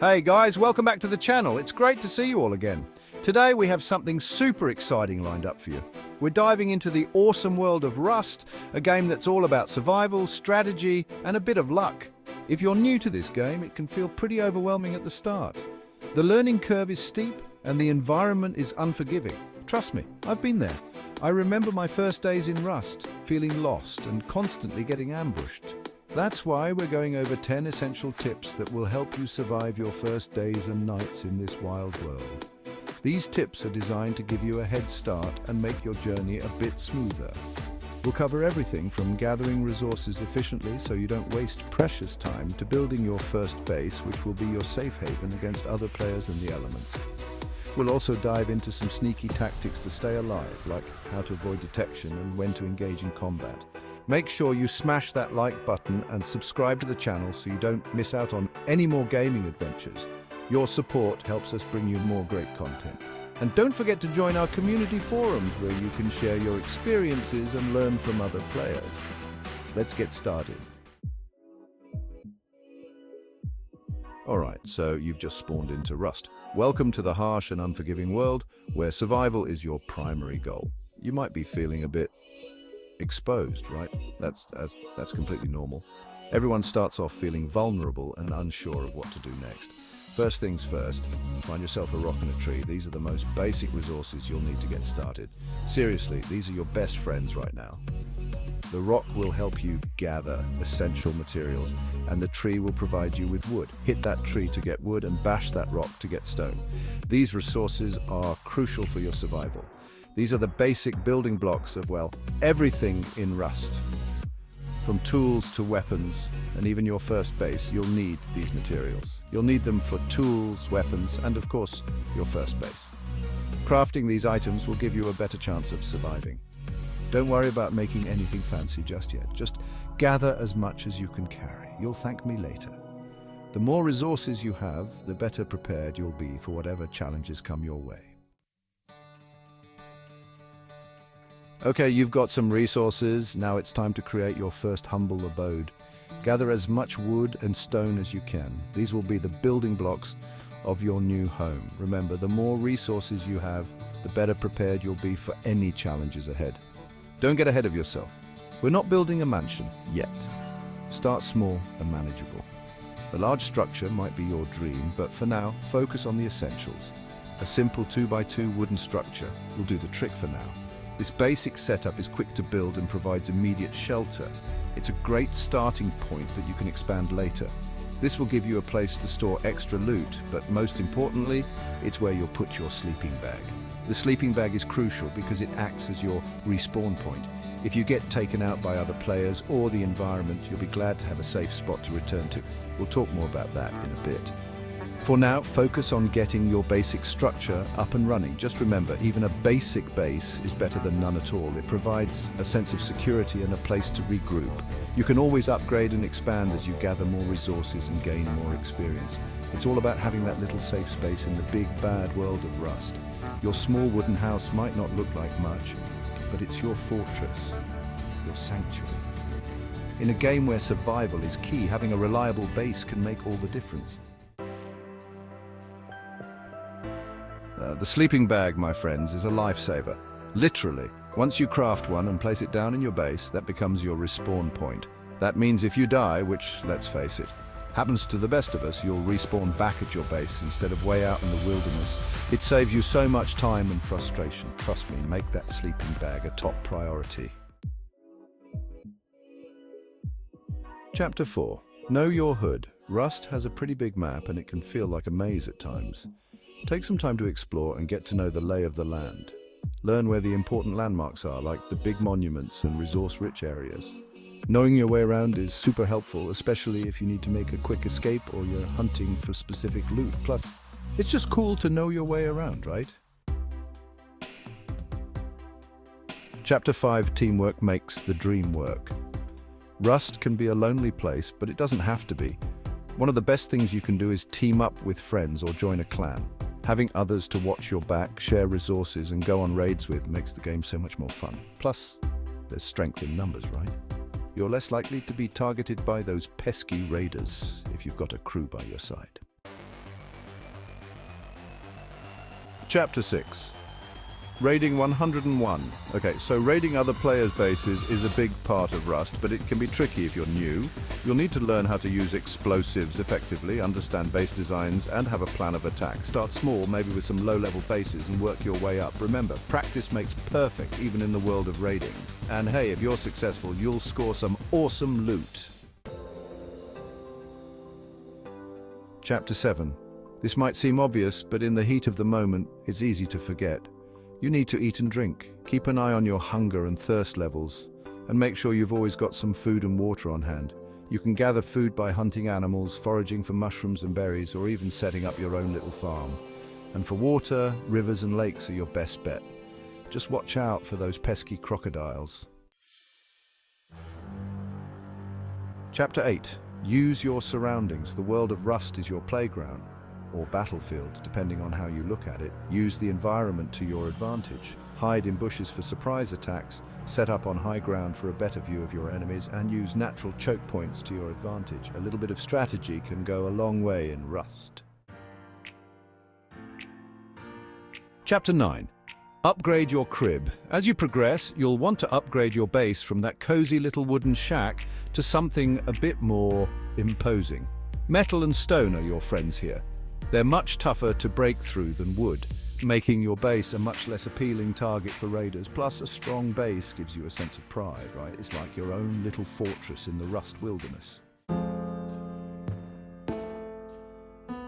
Hey guys, welcome back to the channel. It's great to see you all again. Today we have something super exciting lined up for you. We're diving into the awesome world of Rust, a game that's all about survival, strategy, and a bit of luck. If you're new to this game, it can feel pretty overwhelming at the start. The learning curve is steep, and the environment is unforgiving. Trust me, I've been there. I remember my first days in Rust, feeling lost and constantly getting ambushed. That's why we're going over 10 essential tips that will help you survive your first days and nights in this wild world. These tips are designed to give you a head start and make your journey a bit smoother. We'll cover everything from gathering resources efficiently so you don't waste precious time to building your first base, which will be your safe haven against other players and the elements. We'll also dive into some sneaky tactics to stay alive, like how to avoid detection and when to engage in combat. Make sure you smash that like button and subscribe to the channel so you don't miss out on any more gaming adventures. Your support helps us bring you more great content. And don't forget to join our community forums where you can share your experiences and learn from other players. Let's get started. Alright, so you've just spawned into Rust. Welcome to the harsh and unforgiving world where survival is your primary goal. You might be feeling a bit exposed, right? That's completely normal. Everyone starts off feeling vulnerable and unsure of what to do next. First things first, find yourself a rock and a tree. These are the most basic resources you'll need to get started. Seriously, these are your best friends right now. The rock will help you gather essential materials, and the tree will provide you with wood. Hit that tree to get wood and bash that rock to get stone. These resources are crucial for your survival. These are the basic building blocks of, well, everything in Rust. From tools to weapons, and even your first base, you'll need these materials. You'll need them for tools, weapons, and of course, your first base. Crafting these items will give you a better chance of surviving. Don't worry about making anything fancy just yet. Just gather as much as you can carry. You'll thank me later. The more resources you have, the better prepared you'll be for whatever challenges come your way. Okay, you've got some resources. Now it's time to create your first humble abode. Gather as much wood and stone as you can. These will be the building blocks of your new home. Remember, the more resources you have, the better prepared you'll be for any challenges ahead. Don't get ahead of yourself. We're not building a mansion yet. Start small and manageable. A large structure might be your dream, but for now, focus on the essentials. A simple 2x2 wooden structure will do the trick for now. This basic setup is quick to build and provides immediate shelter. It's a great starting point that you can expand later. This will give you a place to store extra loot, but most importantly, it's where you'll put your sleeping bag. The sleeping bag is crucial because it acts as your respawn point. If you get taken out by other players or the environment, you'll be glad to have a safe spot to return to. We'll talk more about that in a bit. For now, focus on getting your basic structure up and running. Just remember, even a basic base is better than none at all. It provides a sense of security and a place to regroup. You can always upgrade and expand as you gather more resources and gain more experience. It's all about having that little safe space in the big, bad world of Rust. Your small wooden house might not look like much, but it's your fortress, your sanctuary. In a game where survival is key, having a reliable base can make all the difference. The sleeping bag, my friends, is a lifesaver. Literally. Once you craft one and place it down in your base, that becomes your respawn point. That means if you die, which, let's face it, happens to the best of us, you'll respawn back at your base instead of way out in the wilderness. It saves you so much time and frustration. Trust me, make that sleeping bag a top priority. Chapter 4. Know your hood. Rust has a pretty big map and it can feel like a maze at times. Take some time to explore and get to know the lay of the land. Learn where the important landmarks are, like the big monuments and resource-rich areas. Knowing your way around is super helpful, especially if you need to make a quick escape or you're hunting for specific loot. Plus, it's just cool to know your way around, right? Chapter 5, Teamwork makes the dream work. Rust can be a lonely place, but it doesn't have to be. One of the best things you can do is team up with friends or join a clan. Having others to watch your back, share resources, and go on raids with makes the game so much more fun. Plus, there's strength in numbers, right? You're less likely to be targeted by those pesky raiders if you've got a crew by your side. Chapter 6. Raiding 101. Okay, so raiding other players' bases is a big part of Rust, but it can be tricky if you're new. You'll need to learn how to use explosives effectively, understand base designs, and have a plan of attack. Start small, maybe with some low-level bases, and work your way up. Remember, practice makes perfect, even in the world of raiding. And hey, if you're successful, you'll score some awesome loot. Chapter 7. This might seem obvious, but in the heat of the moment, it's easy to forget. You need to eat and drink. Keep an eye on your hunger and thirst levels, and make sure you've always got some food and water on hand. You can gather food by hunting animals, foraging for mushrooms and berries, or even setting up your own little farm. And for water, rivers and lakes are your best bet. Just watch out for those pesky crocodiles. Chapter 8. Use your surroundings. The world of Rust is your playground, or battlefield, depending on how you look at it. Use the environment to your advantage. Hide in bushes for surprise attacks, set up on high ground for a better view of your enemies, and use natural choke points to your advantage. A little bit of strategy can go a long way in Rust. Chapter 9. Upgrade your crib. As you progress, you'll want to upgrade your base from that cozy little wooden shack to something a bit more imposing. Metal and stone are your friends here. They're much tougher to break through than wood, making your base a much less appealing target for raiders. Plus, a strong base gives you a sense of pride, right? It's like your own little fortress in the Rust wilderness.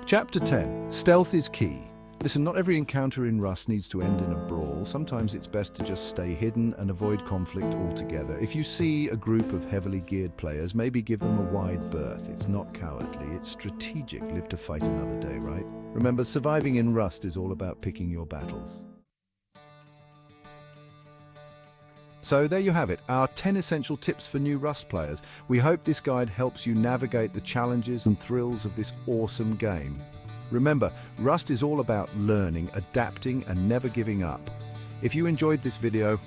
Chapter 10. Stealth is key. Listen, not every encounter in Rust needs to end in a brawl. Sometimes it's best to just stay hidden and avoid conflict altogether. If you see a group of heavily geared players, maybe give them a wide berth. It's not cowardly, it's strategic. Live to fight another day, right? Remember, surviving in Rust is all about picking your battles. So there you have it, our 10 essential tips for new Rust players. We hope this guide helps you navigate the challenges and thrills of this awesome game. Remember, Rust is all about learning, adapting, and never giving up. If you enjoyed this video,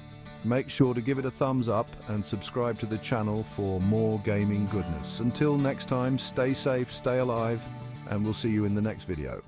make sure to give it a thumbs up and subscribe to the channel for more gaming goodness. Until next time, stay safe, stay alive, and we'll see you in the next video.